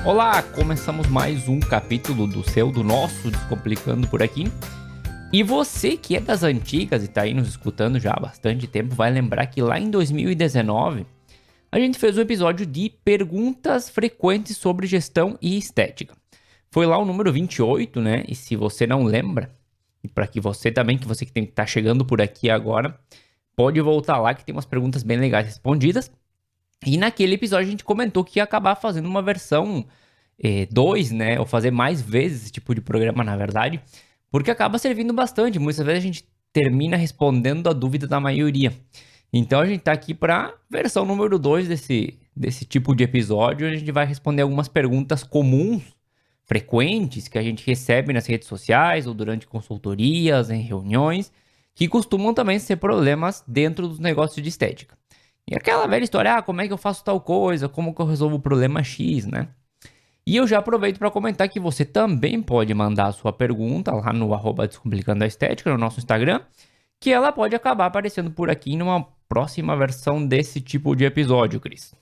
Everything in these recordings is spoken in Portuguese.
Olá, começamos mais um capítulo do nosso Descomplicando por aqui. E você que é das antigas e tá aí nos escutando já há bastante tempo, vai lembrar que lá em 2019 a gente fez um episódio de perguntas frequentes sobre gestão e estética. Foi lá o número 28, né? E se você não lembra, e para que você também, que você que tá chegando por aqui agora, pode voltar lá que tem umas perguntas bem legais respondidas. E naquele episódio a gente comentou que ia acabar fazendo uma versão 2, né? Ou fazer mais vezes esse tipo de programa, na verdade, porque acaba servindo bastante. Muitas vezes a gente termina respondendo a dúvida da maioria. Então a gente tá aqui para versão número 2 desse tipo de episódio. A gente vai responder algumas perguntas comuns, frequentes, que a gente recebe nas redes sociais ou durante consultorias, em reuniões, que costumam também ser problemas dentro dos negócios de estética. E aquela velha história, como é que eu faço tal coisa, como que eu resolvo o problema X, né? E eu já aproveito para comentar que você também pode mandar a sua pergunta lá no @Descomplicando a Estética, no nosso Instagram, que ela pode acabar aparecendo por aqui numa próxima versão desse tipo de episódio, Cris.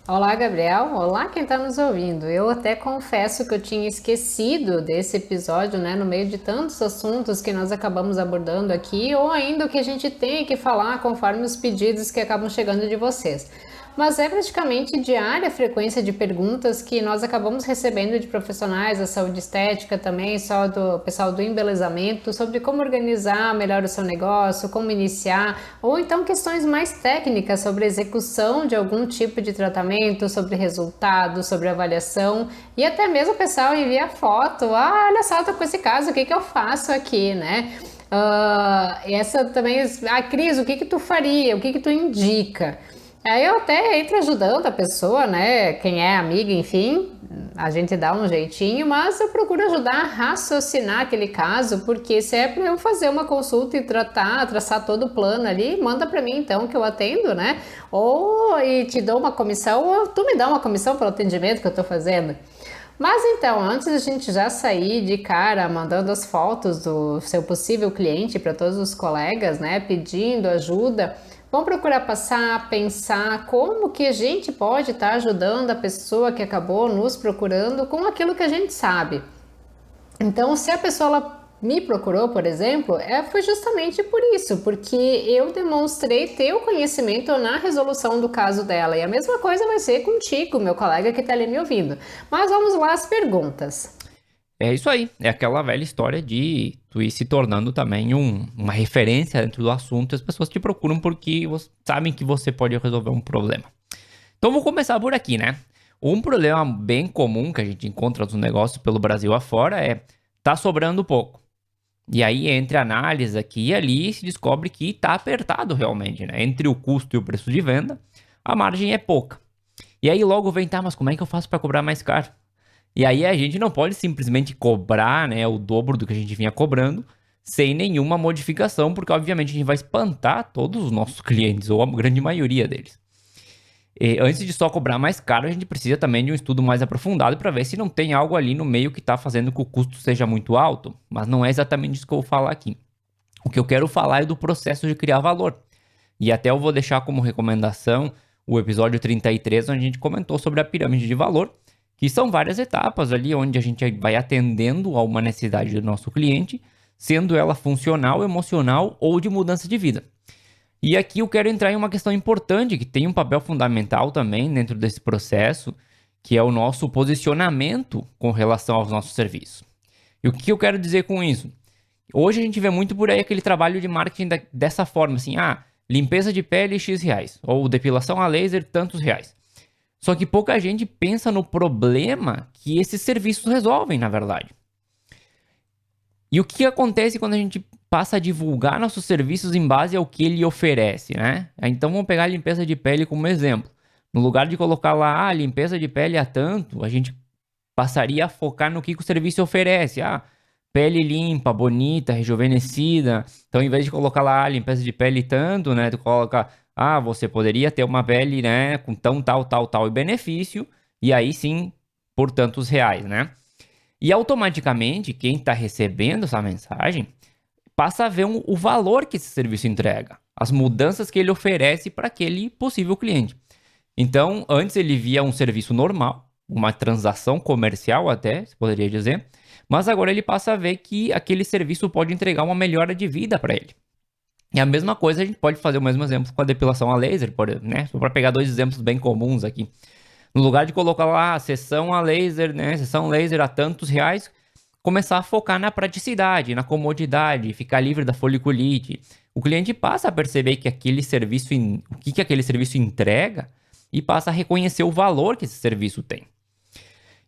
Olá, Gabriel. Olá, quem está nos ouvindo. Eu até confesso que eu tinha esquecido desse episódio, né, no meio de tantos assuntos que nós acabamos abordando aqui, ou ainda o que a gente tem que falar conforme os pedidos que acabam chegando de vocês. Mas é praticamente diária a frequência de perguntas que nós acabamos recebendo de profissionais da saúde estética também, só do pessoal do embelezamento, sobre como organizar melhor o seu negócio, como iniciar, ou então questões mais técnicas sobre a execução de algum tipo de tratamento, sobre resultado, sobre avaliação, e até mesmo o pessoal envia foto, olha só, eu tô com esse caso, o que eu faço aqui, né? Essa também, Cris, o que tu faria, o que tu indica? Aí eu até entro ajudando a pessoa, né? Quem é amiga, enfim, a gente dá um jeitinho, mas eu procuro ajudar a raciocinar aquele caso, porque se é para eu fazer uma consulta e traçar todo o plano ali, manda para mim então que eu atendo, né? Ou e te dou uma comissão, ou tu me dá uma comissão pelo atendimento que eu tô fazendo. Mas então, antes da gente já sair de cara mandando as fotos do seu possível cliente para todos os colegas, né? Pedindo ajuda. Vamos procurar pensar como que a gente pode estar ajudando a pessoa que acabou nos procurando com aquilo que a gente sabe. Então, se a pessoa me procurou, por exemplo, foi justamente por isso, porque eu demonstrei ter o conhecimento na resolução do caso dela. E a mesma coisa vai ser contigo, meu colega que está ali me ouvindo. Mas vamos lá às perguntas. É isso aí, é aquela velha história de tu ir se tornando também uma referência dentro do assunto e as pessoas te procuram porque sabem que você pode resolver um problema. Então vou começar por aqui, né? Um problema bem comum que a gente encontra nos negócios pelo Brasil afora é tá sobrando pouco. E aí entre análise aqui e ali se descobre que tá apertado realmente, né? Entre o custo e o preço de venda, a margem é pouca. E aí logo vem, mas como é que eu faço para cobrar mais caro? E aí a gente não pode simplesmente cobrar, né, o dobro do que a gente vinha cobrando sem nenhuma modificação, porque obviamente a gente vai espantar todos os nossos clientes, ou a grande maioria deles. E antes de só cobrar mais caro, a gente precisa também de um estudo mais aprofundado para ver se não tem algo ali no meio que está fazendo que o custo seja muito alto, mas não é exatamente isso que eu vou falar aqui. O que eu quero falar é do processo de criar valor. E até eu vou deixar como recomendação o episódio 33, onde a gente comentou sobre a pirâmide de valor, que são várias etapas ali onde a gente vai atendendo a uma necessidade do nosso cliente, sendo ela funcional, emocional ou de mudança de vida. E aqui eu quero entrar em uma questão importante que tem um papel fundamental também dentro desse processo, que é o nosso posicionamento com relação aos nossos serviços. E o que eu quero dizer com isso? Hoje a gente vê muito por aí aquele trabalho de marketing dessa forma, assim, limpeza de pele X reais, ou depilação a laser tantos reais. Só que pouca gente pensa no problema que esses serviços resolvem, na verdade. E o que acontece quando a gente passa a divulgar nossos serviços em base ao que ele oferece, né? Então vamos pegar a limpeza de pele como exemplo. No lugar de colocar lá, limpeza de pele a tanto, a gente passaria a focar no que o serviço oferece. Pele limpa, bonita, rejuvenescida. Então, em vez de colocar lá, limpeza de pele tanto, né? Tu coloca... você poderia ter uma pele, né, com tal e benefício, e aí sim, por tantos reais, né? E automaticamente, quem está recebendo essa mensagem passa a ver o valor que esse serviço entrega, as mudanças que ele oferece para aquele possível cliente. Então, antes ele via um serviço normal, uma transação comercial até, se poderia dizer, mas agora ele passa a ver que aquele serviço pode entregar uma melhora de vida para ele. E a mesma coisa a gente pode fazer o mesmo exemplo com a depilação a laser, né? Só para pegar dois exemplos bem comuns aqui. No lugar de colocar lá a sessão a laser, né? Sessão laser a tantos reais, começar a focar na praticidade, na comodidade, ficar livre da foliculite. O cliente passa a perceber que aquele serviço, o que aquele serviço entrega e passa a reconhecer o valor que esse serviço tem.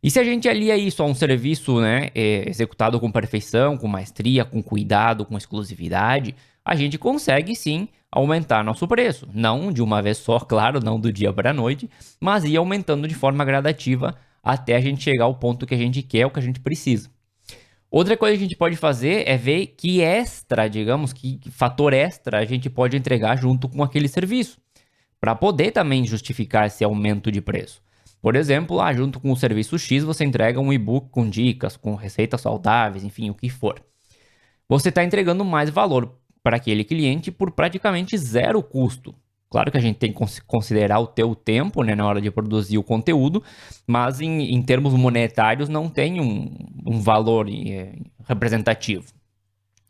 E se a gente alia isso a um serviço, né, executado com perfeição, com maestria, com cuidado, com exclusividade, a gente consegue sim aumentar nosso preço. Não de uma vez só, claro, não do dia para a noite, mas ir aumentando de forma gradativa até a gente chegar ao ponto que a gente quer, o que a gente precisa. Outra coisa que a gente pode fazer é ver que extra, digamos, que fator extra a gente pode entregar junto com aquele serviço, para poder também justificar esse aumento de preço. Por exemplo, junto com o serviço X, você entrega um e-book com dicas, com receitas saudáveis, enfim, o que for. Você está entregando mais valor para aquele cliente por praticamente zero custo. Claro que a gente tem que considerar o teu tempo, né, na hora de produzir o conteúdo, mas em termos monetários não tem um valor representativo.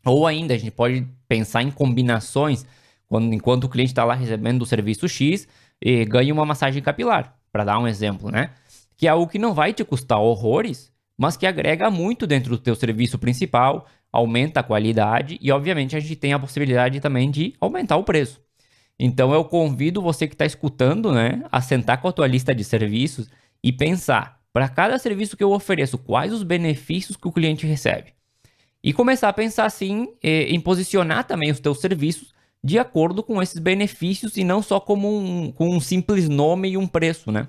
Ou ainda, a gente pode pensar em combinações, enquanto o cliente está lá recebendo o serviço X, e ganha uma massagem capilar, para dar um exemplo, né? Que é algo que não vai te custar horrores, mas que agrega muito dentro do teu serviço principal, aumenta a qualidade e, obviamente, a gente tem a possibilidade também de aumentar o preço. Então, eu convido você que está escutando, né, a sentar com a tua lista de serviços e pensar, para cada serviço que eu ofereço, quais os benefícios que o cliente recebe. E começar a pensar, assim, em posicionar também os teus serviços de acordo com esses benefícios e não só como com um simples nome e um preço, né?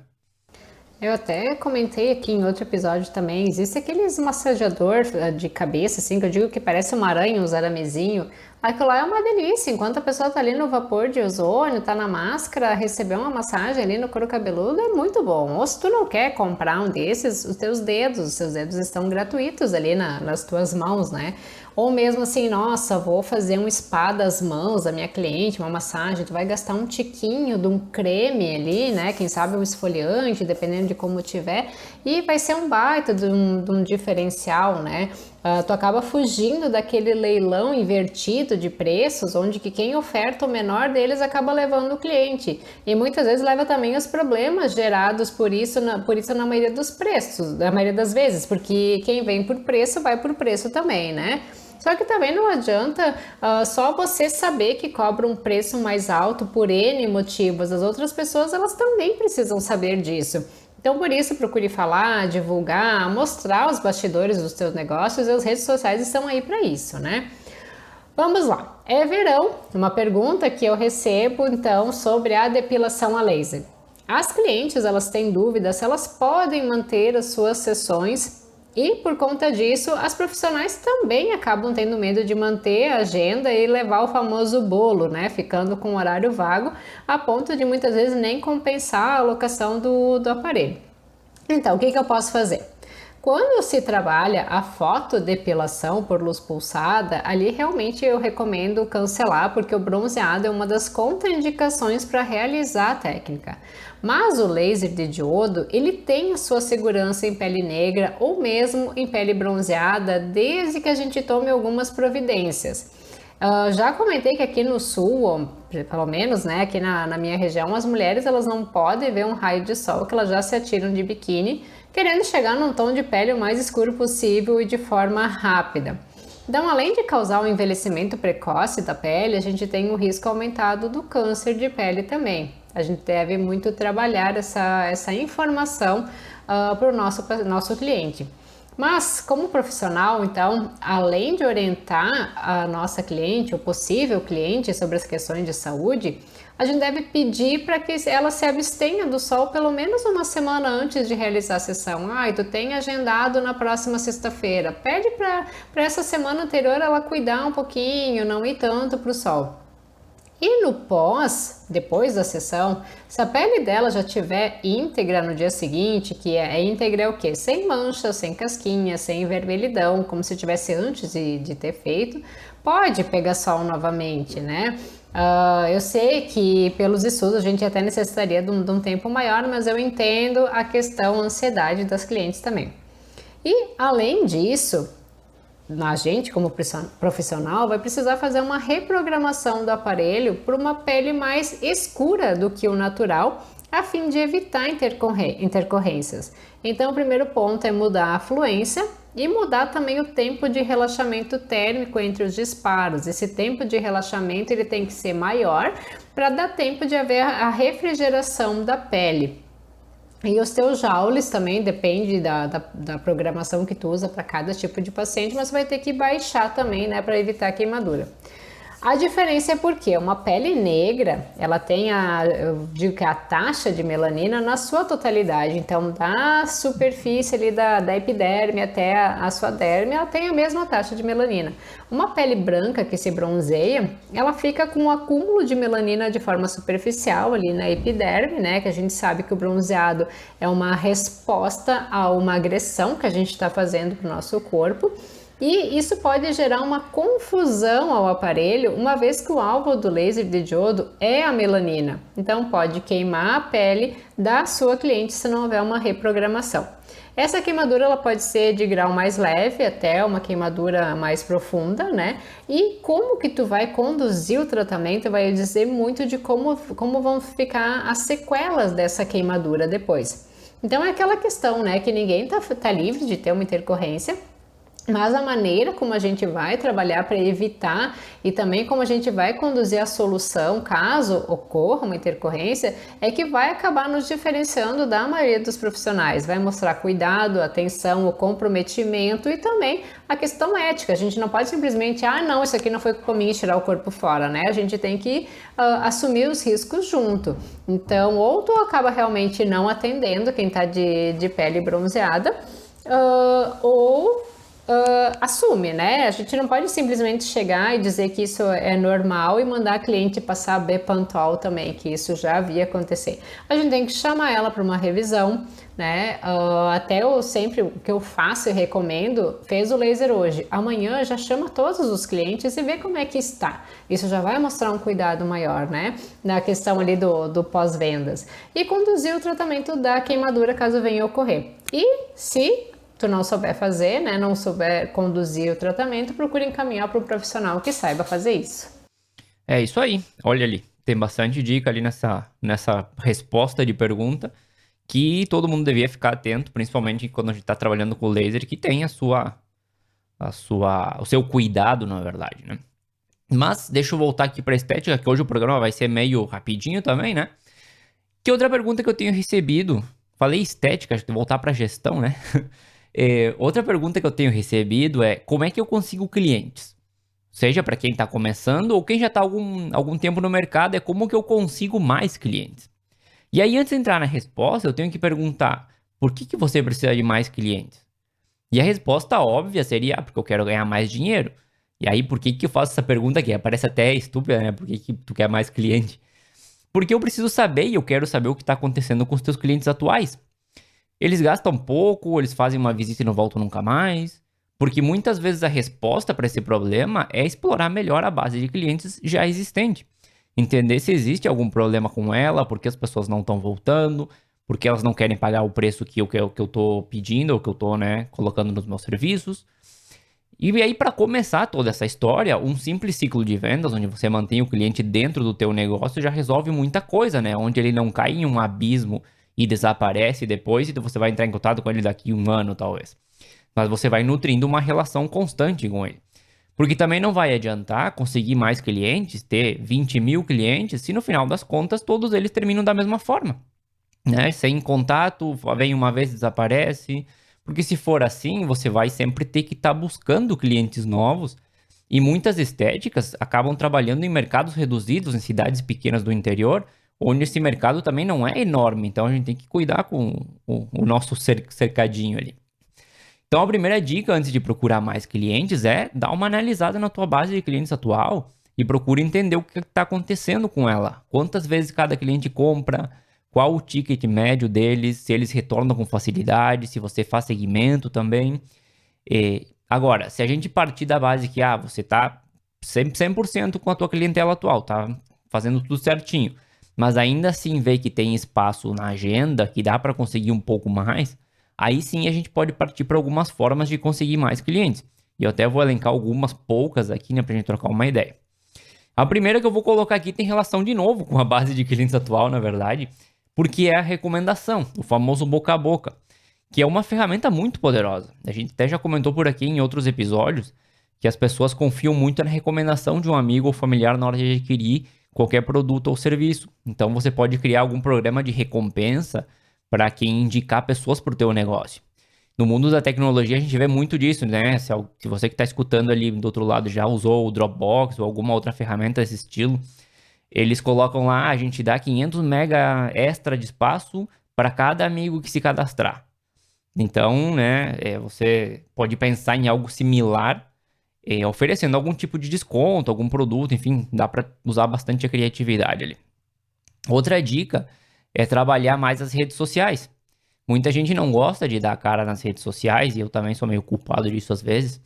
Eu até comentei aqui em outro episódio também, existe aqueles massageador de cabeça, assim, que eu digo que parece uma aranha, uns aramezinho. Aquilo lá é uma delícia, enquanto a pessoa tá ali no vapor de ozônio, tá na máscara, receber uma massagem ali no couro cabeludo é muito bom. Ou se tu não quer comprar um desses, os seus dedos estão gratuitos ali nas tuas mãos, né? Ou mesmo assim, nossa, vou fazer um spa das mãos da minha cliente, uma massagem, tu vai gastar um tiquinho de um creme ali, né? Quem sabe um esfoliante, dependendo de como tiver, e vai ser um baita de um diferencial, né? Tu acaba fugindo daquele leilão invertido de preços, onde que quem oferta o menor deles acaba levando o cliente. E muitas vezes leva também os problemas gerados por isso na maioria dos preços, na maioria das vezes, porque quem vem por preço vai por preço também, né? Só que também não adianta só você saber que cobra um preço mais alto por N motivos. As outras pessoas, elas também precisam saber disso. Então, por isso, procure falar, divulgar, mostrar os bastidores dos seus negócios, e as redes sociais estão aí para isso, né? Vamos lá. É verão, uma pergunta que eu recebo, então, sobre a depilação a laser. As clientes, elas têm dúvida se elas podem manter as suas sessões e, por conta disso, as profissionais também acabam tendo medo de manter a agenda e levar o famoso bolo, né? Ficando com um horário vago, a ponto de muitas vezes nem compensar a alocação do aparelho. Então, o que eu posso fazer? Quando se trabalha a fotodepilação por luz pulsada, ali realmente eu recomendo cancelar, porque o bronzeado é uma das contraindicações para realizar a técnica. Mas o laser de diodo, ele tem a sua segurança em pele negra ou mesmo em pele bronzeada, desde que a gente tome algumas providências. Já comentei que aqui no sul, ou pelo menos, né, aqui na minha região, as mulheres elas não podem ver um raio de sol, que elas já se atiram de biquíni, querendo chegar num tom de pele o mais escuro possível e de forma rápida. Então, além de causar um envelhecimento precoce da pele, a gente tem o risco aumentado do câncer de pele também. A gente deve muito trabalhar essa informação para o nosso cliente. Mas, como profissional, então, além de orientar a nossa cliente, o possível cliente, sobre as questões de saúde, a gente deve pedir para que ela se abstenha do sol pelo menos uma semana antes de realizar a sessão. Tu tem agendado na próxima sexta-feira. Pede para essa semana anterior ela cuidar um pouquinho, não ir tanto para o sol. E no depois da sessão, se a pele dela já estiver íntegra no dia seguinte, que íntegra é o quê? Sem mancha, sem casquinha, sem vermelhidão, como se tivesse antes de ter feito, pode pegar sol novamente, né? Eu sei que pelos estudos a gente até necessitaria de um tempo maior, mas eu entendo a questão ansiedade das clientes também. E além disso, a gente como profissional vai precisar fazer uma reprogramação do aparelho para uma pele mais escura do que o natural, a fim de evitar intercorrências. Então, o primeiro ponto é mudar a fluência e mudar também o tempo de relaxamento térmico entre os disparos. Esse tempo de relaxamento ele tem que ser maior para dar tempo de haver a refrigeração da pele. E os teus joules também, depende da programação que tu usa para cada tipo de paciente, mas vai ter que baixar também, né, para evitar queimadura. A diferença é porque uma pele negra, ela tem eu digo que a taxa de melanina na sua totalidade, então da superfície ali da epiderme até a sua derme, ela tem a mesma taxa de melanina. Uma pele branca que se bronzeia, ela fica com um acúmulo de melanina de forma superficial ali na epiderme, né, que a gente sabe que o bronzeado é uma resposta a uma agressão que a gente está fazendo para o nosso corpo. E isso pode gerar uma confusão ao aparelho, uma vez que o alvo do laser de diodo é a melanina. Então pode queimar a pele da sua cliente se não houver uma reprogramação. Essa queimadura ela pode ser de grau mais leve até uma queimadura mais profunda, né? E como que tu vai conduzir o tratamento vai dizer muito de como vão ficar as sequelas dessa queimadura depois. Então é aquela questão, né? Que ninguém tá livre de ter uma intercorrência. Mas a maneira como a gente vai trabalhar para evitar e também como a gente vai conduzir a solução caso ocorra uma intercorrência é que vai acabar nos diferenciando da maioria dos profissionais. Vai mostrar cuidado, atenção, o comprometimento e também a questão ética. A gente não pode simplesmente, não, isso aqui não foi culpa minha tirar o corpo fora, né? A gente tem que assumir os riscos junto. Então, ou tu acaba realmente não atendendo quem está de pele bronzeada, ou assume, né? A gente não pode simplesmente chegar e dizer que isso é normal e mandar a cliente passar Bepantol também, que isso já havia acontecer. A gente tem que chamar ela para uma revisão, né? Até eu sempre, o que eu faço e recomendo, fez o laser hoje, amanhã já chama todos os clientes e vê como é que está. Isso já vai mostrar um cuidado maior, né? Na questão ali do pós-vendas. E conduzir o tratamento da queimadura caso venha a ocorrer. E se tu não souber fazer, né, não souber conduzir o tratamento, procure encaminhar para um profissional que saiba fazer isso. É isso aí. Olha ali, tem bastante dica ali nessa resposta de pergunta que todo mundo devia ficar atento, principalmente quando a gente está trabalhando com laser, que tem o seu cuidado, na verdade, né? Mas deixa eu voltar aqui para a estética, que hoje o programa vai ser meio rapidinho também, né? Que outra pergunta que eu tenho recebido, falei estética, acho que voltar para gestão, né? Outra pergunta que eu tenho recebido é como é que eu consigo clientes? Seja para quem está começando ou quem já está algum tempo no mercado, é como que eu consigo mais clientes? E aí, antes de entrar na resposta, eu tenho que perguntar, por que você precisa de mais clientes? E a resposta óbvia seria, porque eu quero ganhar mais dinheiro. E aí, por que eu faço essa pergunta aqui? Parece até estúpida, né? Por que tu quer mais cliente? Porque eu preciso saber e eu quero saber o que está acontecendo com os teus clientes atuais. Eles gastam pouco, eles fazem uma visita e não voltam nunca mais. Porque muitas vezes a resposta para esse problema é explorar melhor a base de clientes já existente. Entender se existe algum problema com ela, porque as pessoas não estão voltando, porque elas não querem pagar o preço que eu estou pedindo, ou que eu estou, né, colocando nos meus serviços. E aí, para começar toda essa história, um simples ciclo de vendas, onde você mantém o cliente dentro do teu negócio, já resolve muita coisa, né? Onde ele não cai em um abismo e desaparece depois, e você vai entrar em contato com ele daqui a um ano, talvez. Mas você vai nutrindo uma relação constante com ele. Porque também não vai adiantar conseguir mais clientes, ter 20 mil clientes, se no final das contas todos eles terminam da mesma forma. Né? Sem contato, vem uma vez, desaparece. Porque se for assim, você vai sempre ter que estar buscando clientes novos. E muitas estéticas acabam trabalhando em mercados reduzidos, em cidades pequenas do interior, onde esse mercado também não é enorme. Então a gente tem que cuidar com o nosso cercadinho ali. Então a primeira dica antes de procurar mais clientes é dar uma analisada na tua base de clientes atual e procura entender o que está acontecendo com ela. Quantas vezes cada cliente compra, qual o ticket médio deles, se eles retornam com facilidade, se você faz segmento também. Agora, se a gente partir da base que você está 100% com a tua clientela atual, tá fazendo tudo certinho, mas ainda assim vê que tem espaço na agenda, que dá para conseguir um pouco mais, aí sim a gente pode partir para algumas formas de conseguir mais clientes. E eu até vou elencar algumas poucas aqui, né, pra gente trocar uma ideia. A primeira que eu vou colocar aqui tem relação de novo com a base de clientes atual, na verdade, porque é a recomendação, o famoso boca a boca, que é uma ferramenta muito poderosa. A gente até já comentou por aqui em outros episódios que as pessoas confiam muito na recomendação de um amigo ou familiar na hora de adquirir qualquer produto ou serviço. Então você pode criar algum programa de recompensa para quem indicar pessoas para o teu negócio. No mundo da tecnologia a gente vê muito disso, né? Se você que está escutando ali do outro lado já usou o Dropbox ou alguma outra ferramenta desse estilo, eles colocam lá, a gente dá 500 mega extra de espaço para cada amigo que se cadastrar. Então, né, você pode pensar em algo similar, oferecendo algum tipo de desconto, algum produto, enfim, dá para usar bastante a criatividade ali. Outra dica é trabalhar mais as redes sociais. Muita gente não gosta de dar a cara nas redes sociais, e eu também sou meio culpado disso às vezes.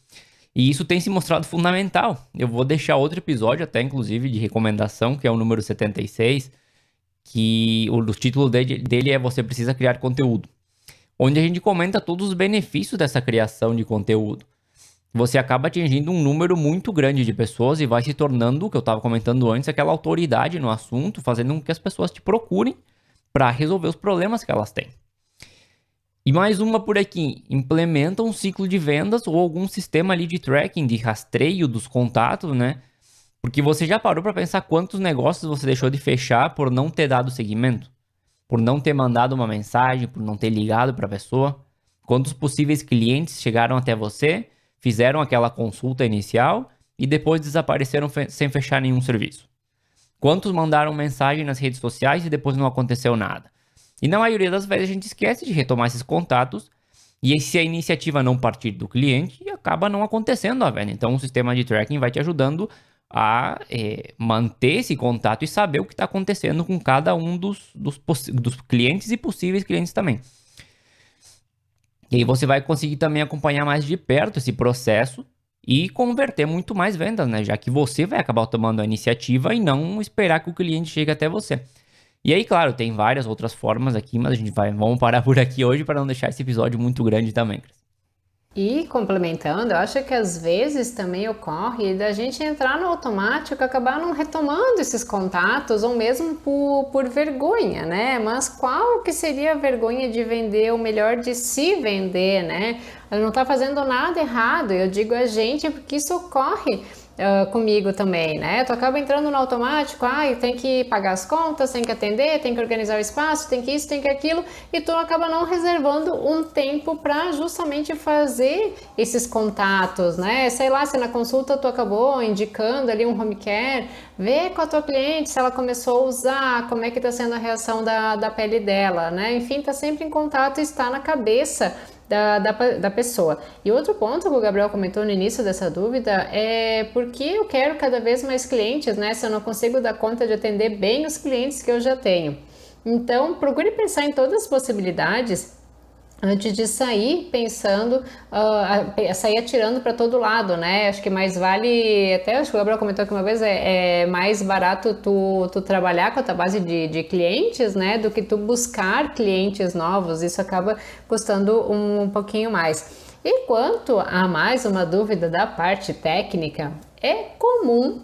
E isso tem se mostrado fundamental. Eu vou deixar outro episódio, até inclusive, de recomendação, que é o número 76, que o título dele é Você Precisa Criar Conteúdo, onde a gente comenta todos os benefícios dessa criação de conteúdo. Você acaba atingindo um número muito grande de pessoas e vai se tornando, o que eu estava comentando antes, aquela autoridade no assunto, fazendo com que as pessoas te procurem para resolver os problemas que elas têm. E mais uma por aqui, implementa um ciclo de vendas ou algum sistema ali de tracking, de rastreio dos contatos, né? Porque você já parou para pensar quantos negócios você deixou de fechar por não ter dado seguimento? Por não ter mandado uma mensagem, por não ter ligado para a pessoa? Quantos possíveis clientes chegaram até você, fizeram aquela consulta inicial e depois desapareceram sem fechar nenhum serviço? Quantos mandaram mensagem nas redes sociais e depois não aconteceu nada? E na maioria das vezes a gente esquece de retomar esses contatos e se a iniciativa não partir do cliente, acaba não acontecendo a venda. Então o sistema de tracking vai te ajudando a manter esse contato e saber o que está acontecendo com cada um dos clientes e possíveis clientes também. E aí você vai conseguir também acompanhar mais de perto esse processo e converter muito mais vendas, né? Já que você vai acabar tomando a iniciativa e não esperar que o cliente chegue até você. E aí, claro, tem várias outras formas aqui, mas vamos parar por aqui hoje para não deixar esse episódio muito grande também, Cris. E complementando, eu acho que às vezes também ocorre da gente entrar no automático e acabar não retomando esses contatos, ou mesmo por vergonha, né? Mas qual que seria a vergonha de vender, o melhor de se vender, né? Ela não está fazendo nada errado, eu digo a gente porque isso ocorre comigo também, né? Tu acaba entrando no automático, tem que pagar as contas, tem que atender, tem que organizar o espaço, tem que isso, tem que aquilo, e tu acaba não reservando um tempo para justamente fazer esses contatos, né? Sei lá, se na consulta tu acabou indicando ali um home care, vê com a tua cliente se ela começou a usar, como é que tá sendo a reação da pele dela, né? Enfim, tá sempre em contato e está na cabeça da pessoa. E outro ponto que o Gabriel comentou no início dessa dúvida é porque eu quero cada vez mais clientes, né? Se eu não consigo dar conta de atender bem os clientes que eu já tenho. Então, procure pensar em todas as possibilidades antes de sair pensando, sair atirando para todo lado, né? Acho que mais vale, até acho que o Gabriel comentou aqui uma vez, é mais barato tu trabalhar com a tua base de clientes, né? Do que tu buscar clientes novos, isso acaba custando um pouquinho mais. E quanto a mais uma dúvida da parte técnica, é comum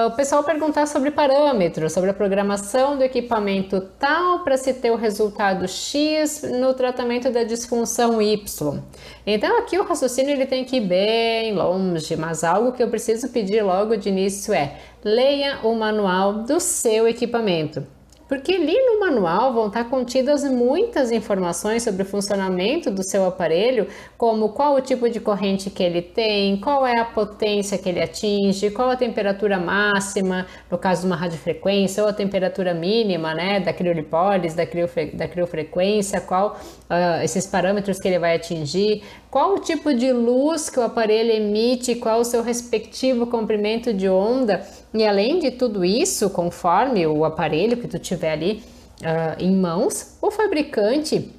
o pessoal perguntar sobre parâmetros, sobre a programação do equipamento tal para se ter o resultado X no tratamento da disfunção Y. Então aqui o raciocínio ele tem que ir bem longe, mas algo que eu preciso pedir logo de início é: leia o manual do seu equipamento. Porque ali no manual vão estar contidas muitas informações sobre o funcionamento do seu aparelho, como qual o tipo de corrente que ele tem, qual é a potência que ele atinge, qual a temperatura máxima, no caso de uma radiofrequência, ou a temperatura mínima, né, da criolipólise, da criofrequência, qual esses parâmetros que ele vai atingir, qual o tipo de luz que o aparelho emite, qual o seu respectivo comprimento de onda. E além de tudo isso, conforme o aparelho que tu tiver ali em mãos, o fabricante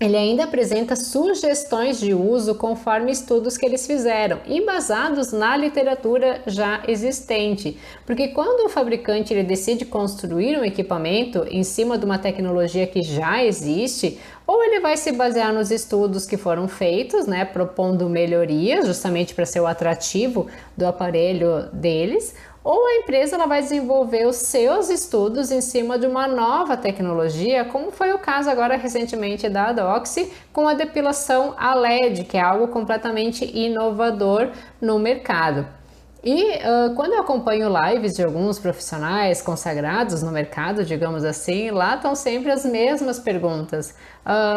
Ele ainda apresenta sugestões de uso conforme estudos que eles fizeram, embasados na literatura já existente. Porque quando o fabricante ele decide construir um equipamento em cima de uma tecnologia que já existe, ou ele vai se basear nos estudos que foram feitos, né, propondo melhorias, justamente para ser o atrativo do aparelho deles, ou a empresa ela vai desenvolver os seus estudos em cima de uma nova tecnologia, como foi o caso agora recentemente da Adoxy, com a depilação a LED, que é algo completamente inovador no mercado. E quando eu acompanho lives de alguns profissionais consagrados no mercado, digamos assim, lá estão sempre as mesmas perguntas.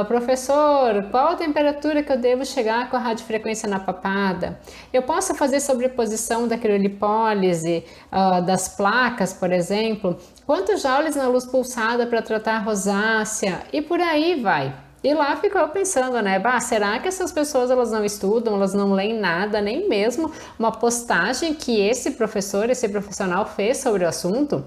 Professor, qual a temperatura que eu devo chegar com a radiofrequência na papada? Eu posso fazer sobreposição da criolipólise, das placas, por exemplo? Quantos joules na luz pulsada para tratar a rosácea? E por aí vai. E lá ficou eu pensando, né? Será que essas pessoas elas não estudam, elas não leem nada, nem mesmo uma postagem que esse professor, esse profissional fez sobre o assunto?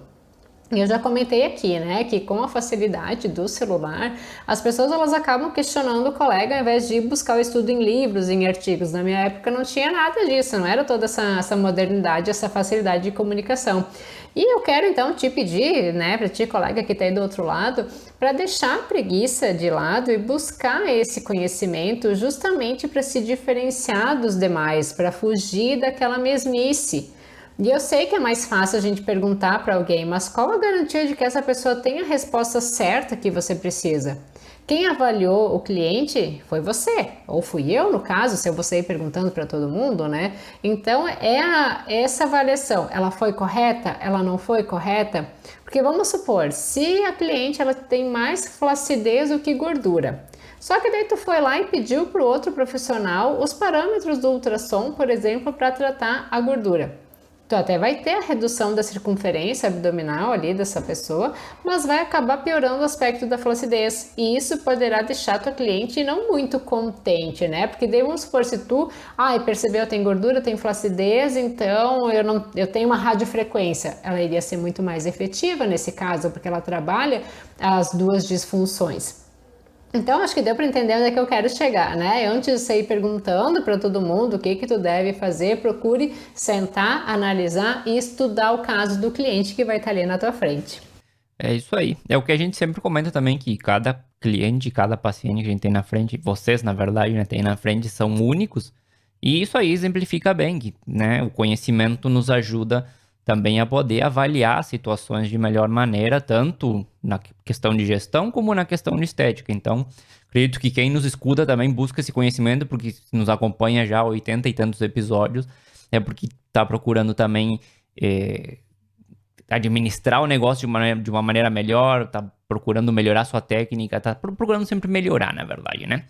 E eu já comentei aqui, né, que com a facilidade do celular, as pessoas elas acabam questionando o colega ao invés de ir buscar o estudo em livros, em artigos. Na minha época não tinha nada disso, não era toda essa modernidade, essa facilidade de comunicação. E eu quero então te pedir, né, para ti, colega que está aí do outro lado, para deixar a preguiça de lado e buscar esse conhecimento justamente para se diferenciar dos demais, para fugir daquela mesmice. E eu sei que é mais fácil a gente perguntar para alguém, mas qual a garantia de que essa pessoa tenha a resposta certa que você precisa? Quem avaliou o cliente foi você, ou fui eu no caso, se eu você ir perguntando para todo mundo, né? Então essa avaliação, ela foi correta? Ela não foi correta? Porque vamos supor, se a cliente ela tem mais flacidez do que gordura, só que daí tu foi lá e pediu para o outro profissional os parâmetros do ultrassom, por exemplo, para tratar a gordura. Tu até vai ter a redução da circunferência abdominal ali dessa pessoa, mas vai acabar piorando o aspecto da flacidez. E isso poderá deixar tua cliente não muito contente, né? Porque daí vamos supor, se tu percebeu, tem gordura, tem flacidez, então eu tenho uma radiofrequência. Ela iria ser muito mais efetiva nesse caso, porque ela trabalha as duas disfunções. Então, acho que deu para entender onde é que eu quero chegar, né? Antes de você ir perguntando para todo mundo o que tu deve fazer, procure sentar, analisar e estudar o caso do cliente que vai estar ali na tua frente. É isso aí. É o que a gente sempre comenta também, que cada cliente, cada paciente que a gente tem na frente, vocês, na verdade, né, tem na frente, são únicos. E isso aí exemplifica bem que, né, o conhecimento nos ajuda também a poder avaliar situações de melhor maneira, tanto na questão de gestão como na questão de estética. Então, acredito que quem nos escuta também busca esse conhecimento, porque nos acompanha já há 80 e tantos episódios, é porque está procurando também administrar o negócio de uma maneira melhor, está procurando melhorar sua técnica, está procurando sempre melhorar, na verdade, né?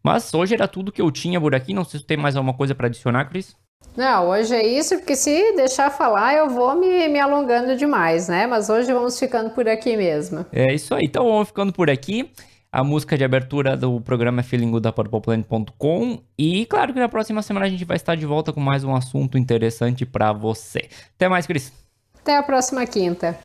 Mas hoje era tudo que eu tinha por aqui. Não sei se tem mais alguma coisa para adicionar, Cris. Não, hoje é isso, porque se deixar falar eu vou me alongando demais, né? Mas hoje vamos ficando por aqui mesmo. É isso aí, então vamos ficando por aqui. A música de abertura do programa é Feeling Good da PurplePlanet.com. E claro que na próxima semana a gente vai estar de volta com mais um assunto interessante para você. Até mais, Cris. Até a próxima quinta.